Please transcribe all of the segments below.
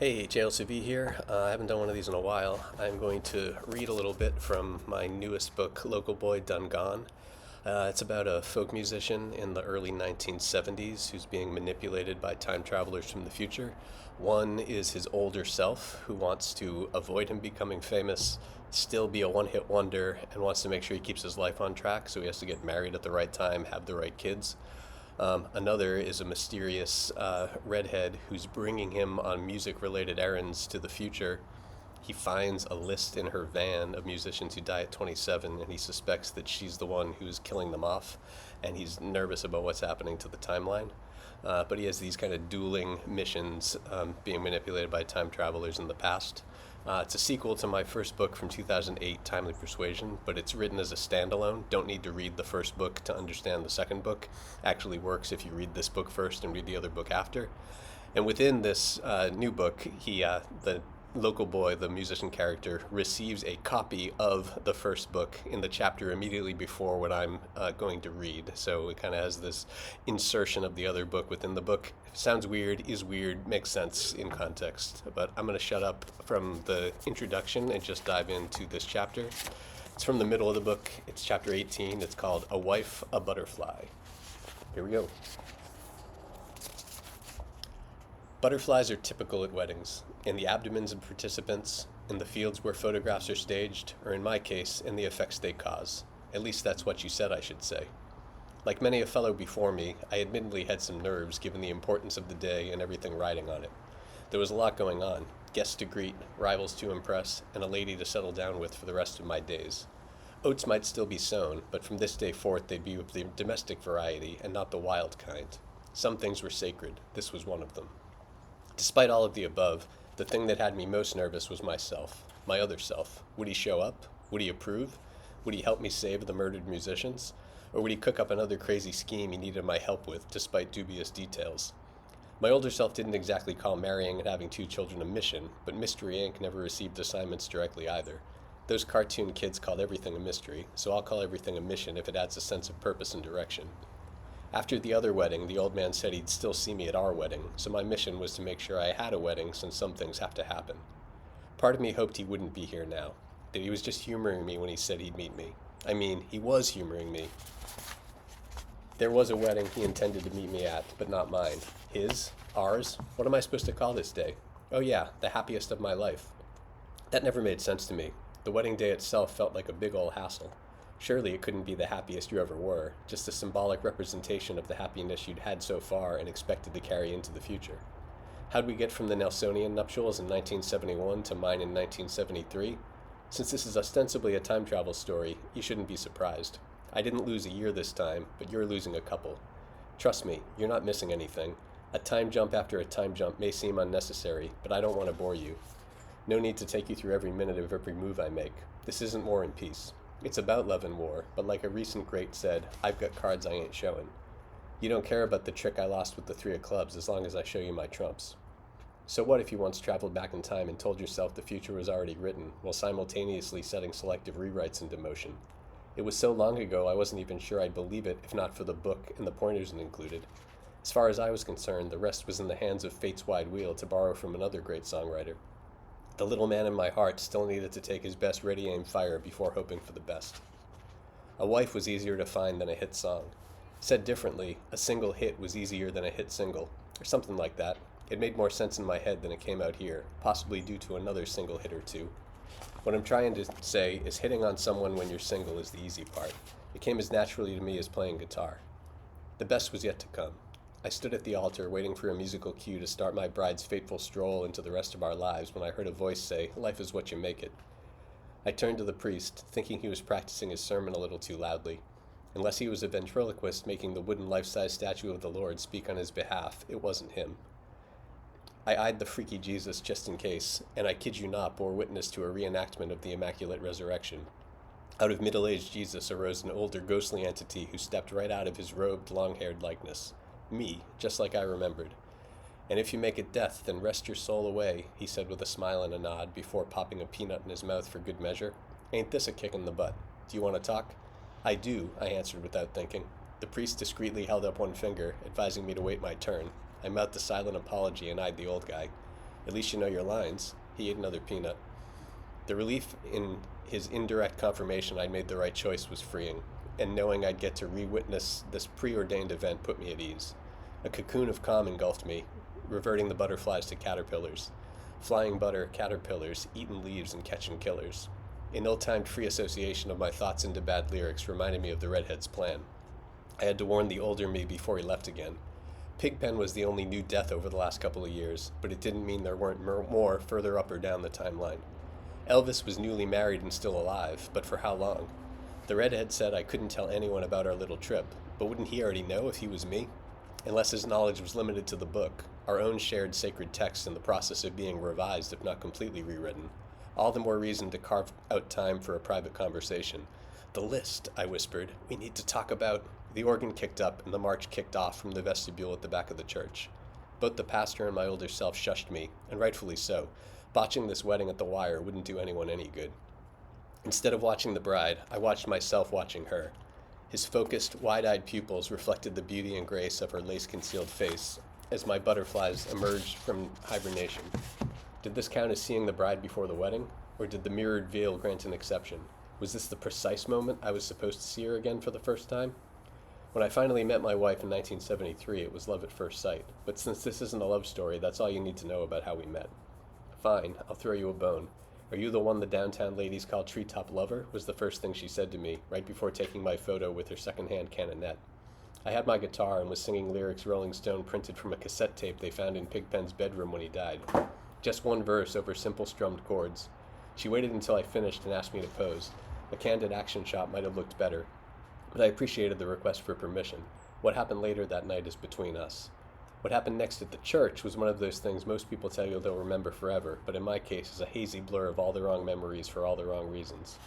Hey, Civi here. I haven't done one of these in a while. I'm going to read a little bit from my newest book, Local Boy Done Gone. It's about a folk musician in the early 1970s who's being manipulated by time travelers from the future. One is his older self, who wants to avoid him becoming famous, still be a one hit wonder, and wants to make sure he keeps his life on track, so he has to get married at the right time, have the right kids. Another is a mysterious redhead who's bringing him on music related errands to the future. He finds a list in her van of musicians who die at 27, and he suspects that she's the one who's killing them off, and he's nervous about what's happening to the timeline. But he has these kind of dueling missions being manipulated by time travelers in the past. It's a sequel to my first book from 2008, Timely Persuasion, but it's written as a standalone. Don't need to read the first book to understand the second book. Actually works if you read this book first and read the other book after. And within this new book, the local boy, the musician character, receives a copy of the first book in the chapter immediately before what I'm going to read. So it kind of has this insertion of the other book within the book. Sounds weird, is weird, makes sense in context. But I'm going to shut up from the introduction and just dive into this chapter. It's from the middle of the book. It's chapter 18. It's called A Wife, a Butterfly. Here we go. Butterflies are typical at weddings, in the abdomens of participants, in the fields where photographs are staged, or in my case, in the effects they cause. At least that's what you said I should say. Like many a fellow before me, I admittedly had some nerves given the importance of the day and everything riding on it. There was a lot going on, guests to greet, rivals to impress, and a lady to settle down with for the rest of my days. Oats might still be sown, but from this day forth they'd be of the domestic variety and not the wild kind. Some things were sacred. This was one of them. Despite all of the above, the thing that had me most nervous was myself, my other self. Would he show up? Would he approve? Would he help me save the murdered musicians? Or would he cook up another crazy scheme he needed my help with, despite dubious details? My older self didn't exactly call marrying and having 2 children a mission, but Mystery Inc. never received assignments directly either. Those cartoon kids called everything a mystery, so I'll call everything a mission if it adds a sense of purpose and direction. After the other wedding, the old man said he'd still see me at our wedding, so my mission was to make sure I had a wedding since some things have to happen. Part of me hoped he wouldn't be here now, that he was just humoring me when he said he'd meet me. I mean, he was humoring me. There was a wedding he intended to meet me at, but not mine. His? Ours? What am I supposed to call this day? Oh yeah, the happiest of my life. That never made sense to me. The wedding day itself felt like a big ol' hassle. Surely it couldn't be the happiest you ever were, just a symbolic representation of the happiness you'd had so far and expected to carry into the future. How'd we get from the Nelsonian nuptials in 1971 to mine in 1973? Since this is ostensibly a time travel story, you shouldn't be surprised. I didn't lose a year this time, but you're losing a couple. Trust me, you're not missing anything. A time jump after a time jump may seem unnecessary, but I don't want to bore you. No need to take you through every minute of every move I make. This isn't War and Peace. It's about love and war, but like a recent great said, I've got cards I ain't showing. You don't care about the trick I lost with the 3 of clubs as long as I show you my trumps. So what if you once traveled back in time and told yourself the future was already written, while simultaneously setting selective rewrites into motion? It was so long ago I wasn't even sure I'd believe it if not for the book and the pointers included. As far as I was concerned, the rest was in the hands of fate's wide wheel, to borrow from another great songwriter. The little man in my heart still needed to take his best ready-aim fire before hoping for the best. A wife was easier to find than a hit song. Said differently, a single hit was easier than a hit single, or something like that. It made more sense in my head than it came out here, possibly due to another single hit or two. What I'm trying to say is hitting on someone when you're single is the easy part. It came as naturally to me as playing guitar. The best was yet to come. I stood at the altar waiting for a musical cue to start my bride's fateful stroll into the rest of our lives when I heard a voice say, "Life is what you make it." I turned to the priest, thinking he was practicing his sermon a little too loudly. Unless he was a ventriloquist making the wooden life-size statue of the Lord speak on his behalf, it wasn't him. I eyed the freaky Jesus just in case, and I kid you not bore witness to a reenactment of the Immaculate Resurrection. Out of middle-aged Jesus arose an older ghostly entity who stepped right out of his robed, long-haired likeness. Me, just like I remembered. "And if you make it death, then rest your soul away," he said with a smile and a nod before popping a peanut in his mouth for good measure. "Ain't this a kick in the butt? Do you want to talk?" "I do," I answered without thinking. The priest discreetly held up one finger, advising me to wait my turn. I mouthed a silent apology and eyed the old guy. At least you know your lines. He ate another peanut. The relief in his indirect confirmation I'd made the right choice was freeing, and knowing I'd get to re-witness this preordained event put me at ease. A cocoon of calm engulfed me, reverting the butterflies to caterpillars. Flying butter, caterpillars, eating leaves, and catching killers. An ill-timed free association of my thoughts into bad lyrics reminded me of the redhead's plan. I had to warn the older me before he left again. Pigpen was the only new death over the last couple of years, but it didn't mean there weren't more further up or down the timeline. Elvis was newly married and still alive, but for how long? The redhead said I couldn't tell anyone about our little trip, but wouldn't he already know if he was me? Unless his knowledge was limited to the book, our own shared sacred text in the process of being revised if not completely rewritten. All the more reason to carve out time for a private conversation. The list, I whispered. We need to talk about... The organ kicked up and the march kicked off from the vestibule at the back of the church. Both the pastor and my older self shushed me, and rightfully so. Botching this wedding at the wire wouldn't do anyone any good. Instead of watching the bride, I watched myself watching her. His focused, wide-eyed pupils reflected the beauty and grace of her lace-concealed face as my butterflies emerged from hibernation. Did this count as seeing the bride before the wedding, or did the mirrored veil grant an exception? Was this the precise moment I was supposed to see her again for the first time? When I finally met my wife in 1973, it was love at first sight. But since this isn't a love story, that's all you need to know about how we met. Fine, I'll throw you a bone. Are you the one the downtown ladies call treetop lover? Was the first thing she said to me, right before taking my photo with her secondhand canonette. I had my guitar and was singing lyrics Rolling Stone printed from a cassette tape they found in Pigpen's bedroom when he died. Just one verse over simple strummed chords. She waited until I finished and asked me to pose. A candid action shot might have looked better, but I appreciated the request for permission. What happened later that night is between us. What happened next at the church was one of those things most people tell you they'll remember forever, but in my case is a hazy blur of all the wrong memories for all the wrong reasons.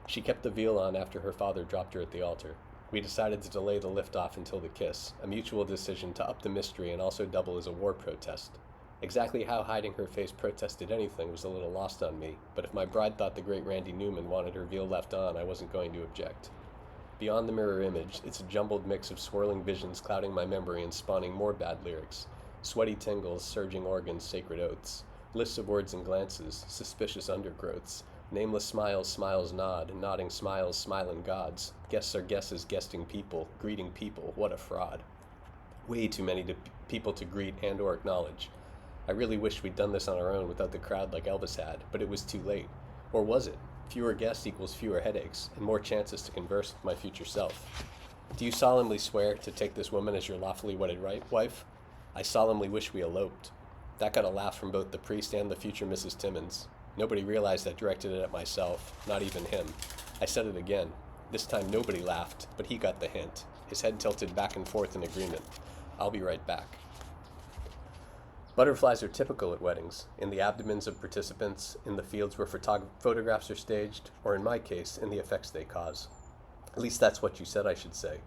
She kept the veil on after her father dropped her at the altar. We decided to delay the liftoff until the kiss, a mutual decision to up the mystery and also double as a war protest. Exactly how hiding her face protested anything was a little lost on me, but if my bride thought the great Randy Newman wanted her veil left on, I wasn't going to object. Beyond the mirror image, it's a jumbled mix of swirling visions clouding my memory and spawning more bad lyrics. Sweaty tingles, surging organs, sacred oaths. Lists of words and glances, suspicious undergrowths. Nameless smiles, smiles nod, nodding smiles, smiling gods. Guests are guesses, guesting people, greeting people. What a fraud. Way too many people to greet and or acknowledge. I really wished we'd done this on our own without the crowd like Elvis had, but it was too late. Or was it? Fewer guests equals fewer headaches, and more chances to converse with my future self. Do you solemnly swear to take this woman as your lawfully wedded wife? I solemnly wish we eloped. That got a laugh from both the priest and the future Mrs. Timmons. Nobody realized I directed it at myself, not even him. I said it again. This time nobody laughed, but he got the hint. His head tilted back and forth in agreement. I'll be right back. Butterflies are typical at weddings, in the abdomens of participants, in the fields where photographs are staged, or in my case, in the effects they cause. At least that's what you said I should say.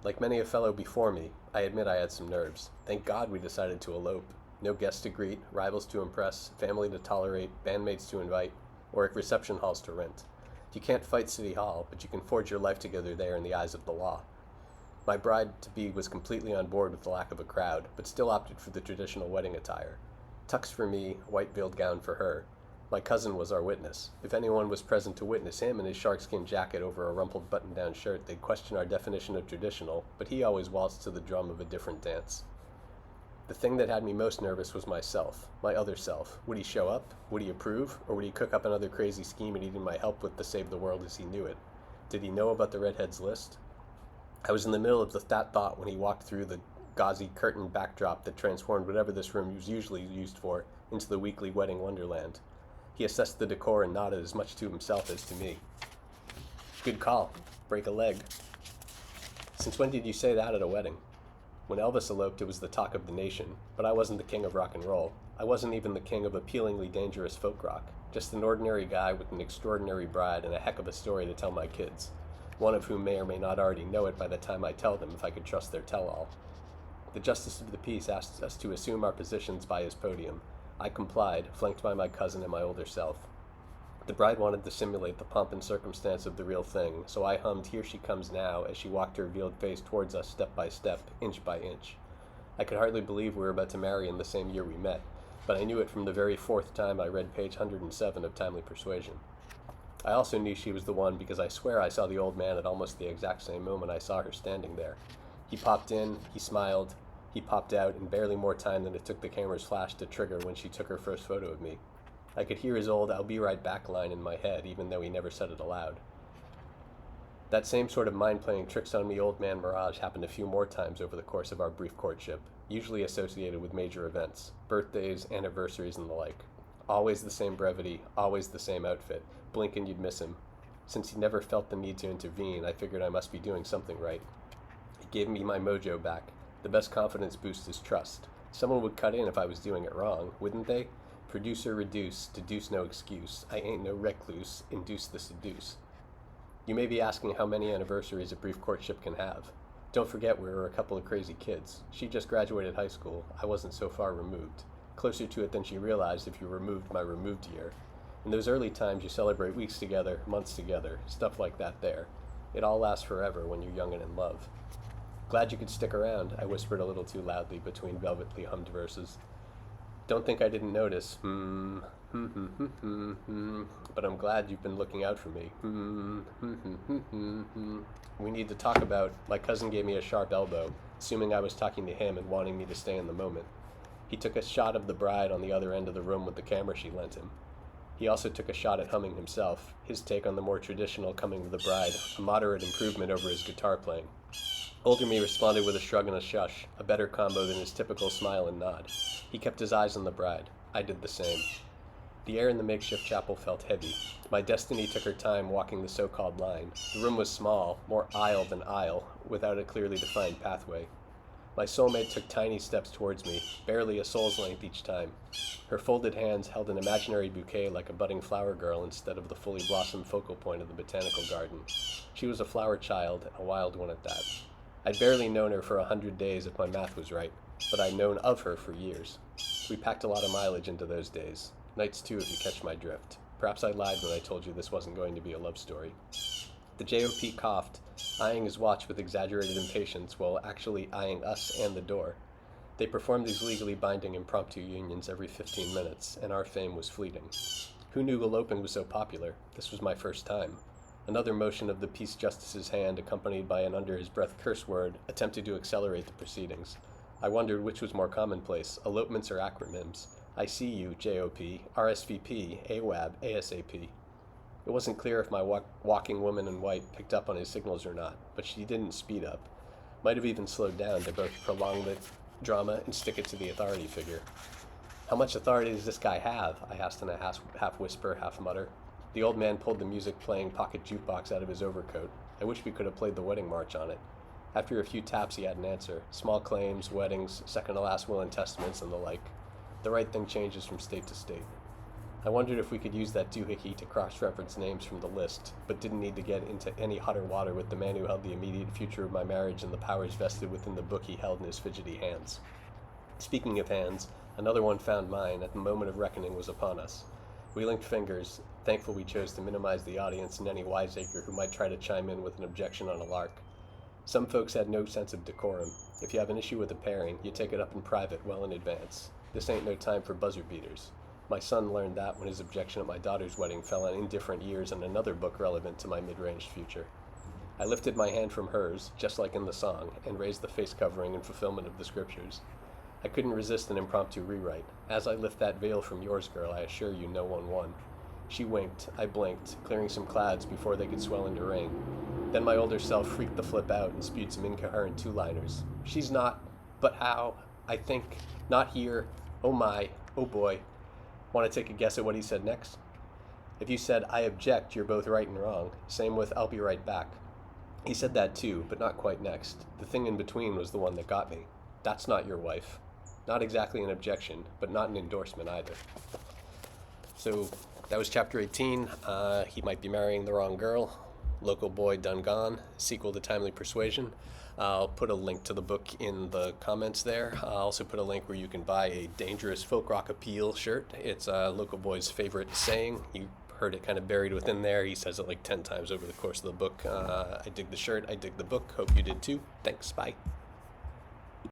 Like many a fellow before me, I admit I had some nerves. Thank God we decided to elope. No guests to greet, rivals to impress, family to tolerate, bandmates to invite, or reception halls to rent. You can't fight City Hall, but you can forge your life together there in the eyes of the law. My bride-to-be was completely on board with the lack of a crowd, but still opted for the traditional wedding attire. Tux for me, a white-veiled gown for her. My cousin was our witness. If anyone was present to witness him in his sharkskin jacket over a rumpled button-down shirt, they'd question our definition of traditional, but he always waltzed to the drum of a different dance. The thing that had me most nervous was myself, my other self. Would he show up? Would he approve? Or would he cook up another crazy scheme and needing my help with to save the world as he knew it? Did he know about the redhead's list? I was in the middle of that thought when he walked through the gauzy curtain backdrop that transformed whatever this room was usually used for into the weekly wedding wonderland. He assessed the decor and nodded as much to himself as to me. Good call. Break a leg. Since when did you say that at a wedding? When Elvis eloped, it was the talk of the nation, but I wasn't the king of rock and roll. I wasn't even the king of appealingly dangerous folk rock. Just an ordinary guy with an extraordinary bride and a heck of a story to tell my kids. One of whom may or may not already know it by the time I tell them if I could trust their tell-all. The Justice of the Peace asked us to assume our positions by his podium. I complied, flanked by my cousin and my older self. The bride wanted to simulate the pomp and circumstance of the real thing, so I hummed Here She Comes Now as she walked her veiled face towards us step by step, inch by inch. I could hardly believe we were about to marry in the same year we met. but I knew it from the very fourth time I read page 107 of Timely Persuasion. I also knew she was the one because I swear I saw the old man at almost the exact same moment I saw her standing there. He popped in, he smiled, he popped out in barely more time than it took the camera's flash to trigger when she took her first photo of me. I could hear his old "I'll be right back" line in my head, even though he never said it aloud. That same sort of mind-playing tricks on me old man mirage happened a few more times over the course of our brief courtship, usually associated with major events, birthdays, anniversaries, and the like. Always the same brevity, always the same outfit. Blink and you'd miss him. Since he never felt the need to intervene, I figured I must be doing something right. It gave me my mojo back. The best confidence boost is trust. Someone would cut in if I was doing it wrong, wouldn't they? Producer reduce, deduce no excuse. I ain't no recluse, induce the seduce. You may be asking how many anniversaries a brief courtship can have. Don't forget we were a couple of crazy kids. She just graduated high school. I wasn't so far removed. Closer to it than she realized if you removed my removed year. In those early times you celebrate weeks together, months together, stuff like that there. It all lasts forever when you're young and in love. Glad you could stick around, I whispered a little too loudly between velvetly hummed verses. Don't think I didn't notice. But I'm glad you've been looking out for me. We need to talk about. My cousin gave me a sharp elbow, assuming I was talking to him and wanting me to stay in the moment. He took a shot of the bride on the other end of the room with the camera she lent him. He also took a shot at humming himself, his take on the more traditional coming of the bride, a moderate improvement over his guitar playing. Older me responded with a shrug and a shush, a better combo than his typical smile and nod. He kept his eyes on the bride. I did the same. The air in the makeshift chapel felt heavy. My destiny took her time walking the so-called line. The room was small, more aisle than aisle, without a clearly defined pathway. My soulmate took tiny steps towards me, barely a soul's length each time. Her folded hands held an imaginary bouquet like a budding flower girl instead of the fully blossomed focal point of the botanical garden. She was a flower child, a wild one at that. I'd barely known her for 100 days if my math was right, but I'd known of her for years. We packed a lot of mileage into those days. Nights too, if you catch my drift. Perhaps I lied when I told you this wasn't going to be a love story. The JOP coughed, eyeing his watch with exaggerated impatience while actually eyeing us and the door. They performed these legally binding impromptu unions every 15 minutes, and our fame was fleeting. Who knew eloping was so popular? This was my first time. Another motion of the peace justice's hand, accompanied by an under-his-breath curse word, attempted to accelerate the proceedings. I wondered which was more commonplace, elopements or acronyms. I see you, JOP, RSVP, AWAB, ASAP. It wasn't clear if my walking woman in white picked up on his signals or not, but she didn't speed up. Might have even slowed down to both prolong the drama and stick it to the authority figure. How much authority does this guy have? I asked in a half whisper, half mutter. The old man pulled the music-playing pocket jukebox out of his overcoat. I wish we could have played the wedding march on it. After a few taps he had an answer. Small claims, weddings, second-to-last will and testaments, and the like. The right thing changes from state to state. I wondered if we could use that doohickey to cross-reference names from the list, but didn't need to get into any hotter water with the man who held the immediate future of my marriage and the powers vested within the book he held in his fidgety hands. Speaking of hands, another one found mine, and the moment of reckoning was upon us. We linked fingers, thankful we chose to minimize the audience and any wiseacre who might try to chime in with an objection on a lark. Some folks had no sense of decorum. If you have an issue with a pairing, you take it up in private well in advance. This ain't no time for buzzer beaters. My son learned that when his objection at my daughter's wedding fell on Indifferent Years and another book relevant to my mid-ranged future. I lifted my hand from hers, just like in the song, and raised the face covering in fulfillment of the scriptures. I couldn't resist an impromptu rewrite. As I lift that veil from yours, girl, I assure you no one won. She winked, I blinked, clearing some clouds before they could swell into rain. Then my older self freaked the flip out and spewed some incoherent two-liners. She's not, but how, I think, not here, oh my, oh boy. Want to take a guess at what he said next? If you said, I object, you're both right and wrong. Same with, I'll be right back. He said that too, but not quite next. The thing in between was the one that got me. That's not your wife. Not exactly an objection, but not an endorsement either. So that was chapter 18. He might be marrying the wrong girl. Local boy done gone. Sequel to Timely Persuasion. I'll put a link to the book in the comments there. I'll also put a link where you can buy a Dangerous Folk Rock Appeal shirt. It's Local Boy's favorite saying. You heard it kind of buried within there. He says it like 10 times over the course of the book. I dig the shirt. I dig the book. Hope you did too. Thanks. Bye.